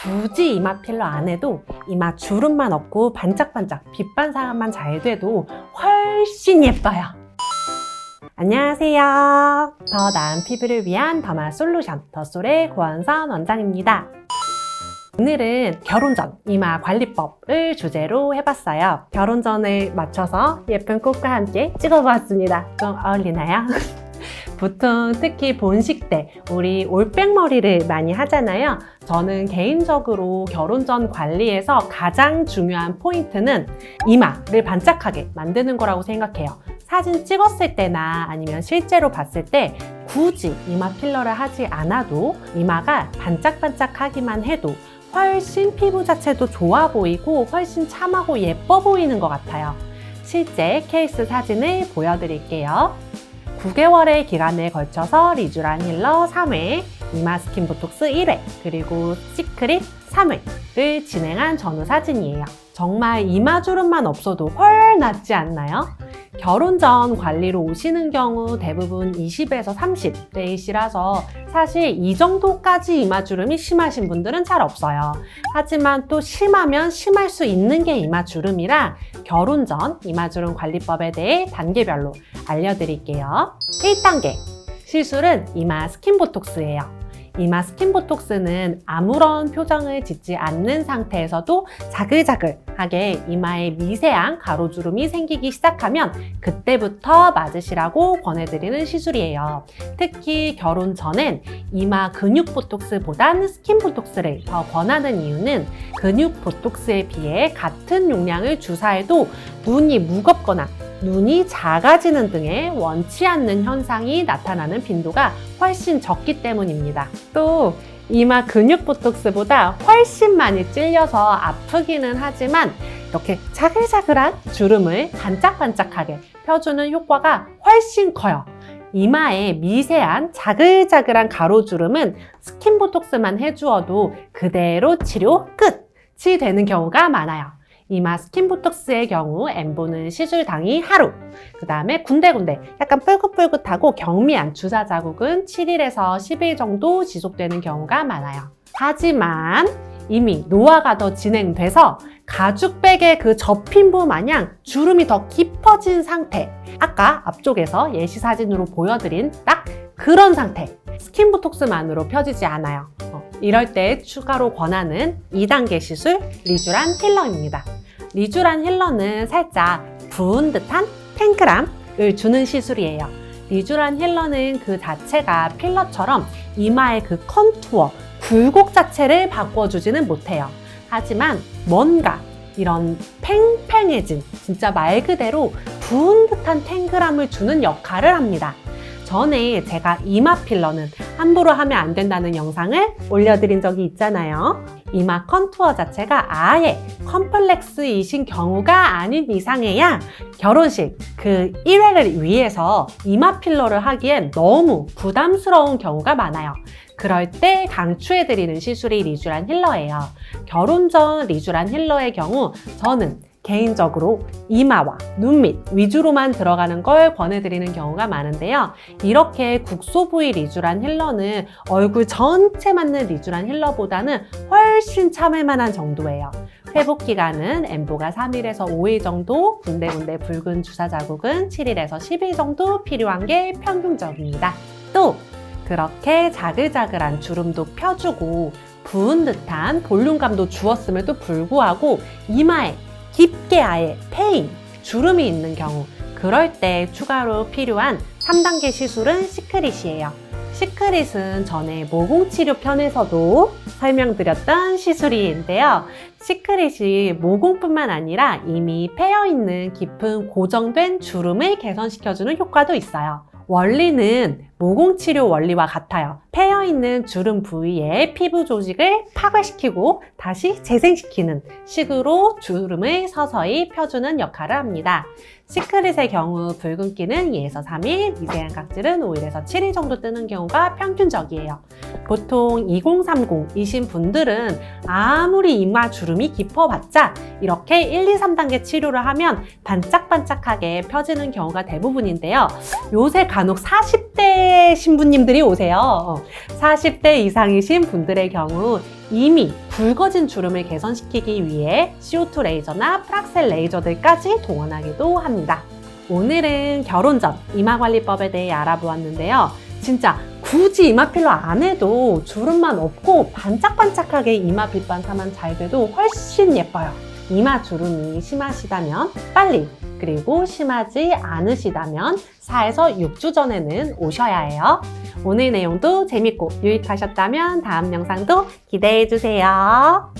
굳이 이마 필러 안 해도 이마 주름만 없고 반짝반짝 빛 반사만 잘 돼도 훨씬 예뻐요. 안녕하세요. 더 나은 피부를 위한 더마 솔루션 더솔의 고원선 원장입니다. 오늘은 결혼 전 이마 관리법을 주제로 해봤어요. 결혼 전을 맞춰서 예쁜 꽃과 함께 찍어보았습니다. 좀 어울리나요? 보통 특히 본식 때 우리 올백머리를 많이 하잖아요. 저는 개인적으로 결혼 전 관리에서 가장 중요한 포인트는 이마를 반짝하게 만드는 거라고 생각해요. 사진 찍었을 때나 아니면 실제로 봤을 때 굳이 이마 필러를 하지 않아도 이마가 반짝반짝하기만 해도 훨씬 피부 자체도 좋아 보이고 훨씬 참하고 예뻐 보이는 것 같아요. 실제 케이스 사진을 보여드릴게요. 9개월의 기간에 걸쳐서 리쥬란 힐러 3회, 이마 스킨 보톡스 1회, 그리고 시크릿 3회를 진행한 전후 사진이에요. 정말 이마주름만 없어도 훨 낫지 않나요? 결혼 전 관리로 오시는 경우 대부분 20에서 30대이시라서 사실 이 정도까지 이마주름이 심하신 분들은 잘 없어요. 하지만 또 심하면 심할 수 있는 게 이마주름이라 결혼 전 이마주름 관리법에 대해 단계별로 알려드릴게요. 1단계 시술은 이마 스킨 보톡스예요. 이마 스킨 보톡스는 아무런 표정을 짓지 않는 상태에서도 자글자글하게 이마에 미세한 가로주름이 생기기 시작하면 그때부터 맞으시라고 권해드리는 시술이에요. 특히 결혼 전엔 이마 근육 보톡스보단 스킨 보톡스를 더 권하는 이유는 근육 보톡스에 비해 같은 용량을 주사해도 눈이 무겁거나 눈이 작아지는 등의 원치 않는 현상이 나타나는 빈도가 훨씬 적기 때문입니다. 또 이마 근육 보톡스보다 훨씬 많이 찔려서 아프기는 하지만 이렇게 자글자글한 주름을 반짝반짝하게 펴주는 효과가 훨씬 커요. 이마에 미세한 자글자글한 가로주름은 스킨 보톡스만 해주어도 그대로 치료 끝이 되는 경우가 많아요. 이마 스킨 보톡스의 경우 엠보는 시술 당일 하루, 그 다음에 군데군데 약간 뿔긋뿔긋하고 경미한 주사 자국은 7일에서 10일 정도 지속되는 경우가 많아요. 하지만 이미 노화가 더 진행돼서 가죽백의 그 접힌 부 마냥 주름이 더 깊어진 상태, 아까 앞쪽에서 예시 사진으로 보여드린 딱 그런 상태, 스킨 보톡스만으로 펴지지 않아요. 이럴 때 추가로 권하는 2단계 시술 리쥬란 힐러입니다. 리쥬란 힐러는 살짝 부은 듯한 탱크람을 주는 시술이에요. 리쥬란 힐러는 그 자체가 필러처럼 이마의 그 컨투어, 굴곡 자체를 바꿔주지는 못해요. 하지만 뭔가 이런 팽팽해진, 진짜 말 그대로 부은 듯한 탱크람을 주는 역할을 합니다. 전에 제가 이마 필러는 함부로 하면 안 된다는 영상을 올려드린 적이 있잖아요. 이마 컨투어 자체가 아예 컴플렉스이신 경우가 아닌 이상해야 결혼식 그 1회를 위해서 이마 필러를 하기엔 너무 부담스러운 경우가 많아요. 그럴 때 강추해드리는 시술이 리쥬란 힐러예요. 결혼 전 리쥬란 힐러의 경우 저는 개인적으로 이마와 눈 밑 위주로만 들어가는 걸 권해드리는 경우가 많은데요. 이렇게 국소 부위 리쥬란 힐러는 얼굴 전체 맞는 리쥬란 힐러보다는 훨씬 참을 만한 정도예요. 회복 기간은 엠보가 3일에서 5일 정도, 군데군데 붉은 주사 자국은 7일에서 10일 정도 필요한 게 평균적입니다. 또 그렇게 자글자글한 주름도 펴주고 부은 듯한 볼륨감도 주었음에도 불구하고 이마에 깊게 아예 패인, 주름이 있는 경우, 그럴 때 추가로 필요한 3단계 시술은 시크릿이에요. 시크릿은 전에 모공치료 편에서도 설명드렸던 시술인데요. 시크릿이 모공뿐만 아니라 이미 패여있는 깊은 고정된 주름을 개선시켜주는 효과도 있어요. 원리는 모공치료 원리와 같아요. 패여있는 주름 부위에 피부 조직을 파괴시키고 다시 재생시키는 식으로 주름을 서서히 펴주는 역할을 합니다. 시크릿의 경우 붉은기는 2에서 3일, 미세한 각질은 5일에서 7일 정도 뜨는 경우가 평균적이에요. 보통 2030이신 분들은 아무리 이마 주름이 깊어봤자 이렇게 1, 2, 3단계 치료를 하면 반짝반짝하게 펴지는 경우가 대부분인데요. 요새 간혹 40대 40대 신부님들이 오세요. 40대 이상이신 분들의 경우 이미 붉어진 주름을 개선시키기 위해 CO2 레이저나 프락셀 레이저들까지 동원하기도 합니다. 오늘은 결혼 전 이마관리법에 대해 알아보았는데요. 진짜 굳이 이마 필러 안 해도 주름만 없고 반짝반짝하게 이마 빛반사만 잘 돼도 훨씬 예뻐요. 이마 주름이 심하시다면 빨리, 그리고 심하지 않으시다면 4에서 6주 전에는 오셔야 해요. 오늘 내용도 재밌고 유익하셨다면 다음 영상도 기대해 주세요.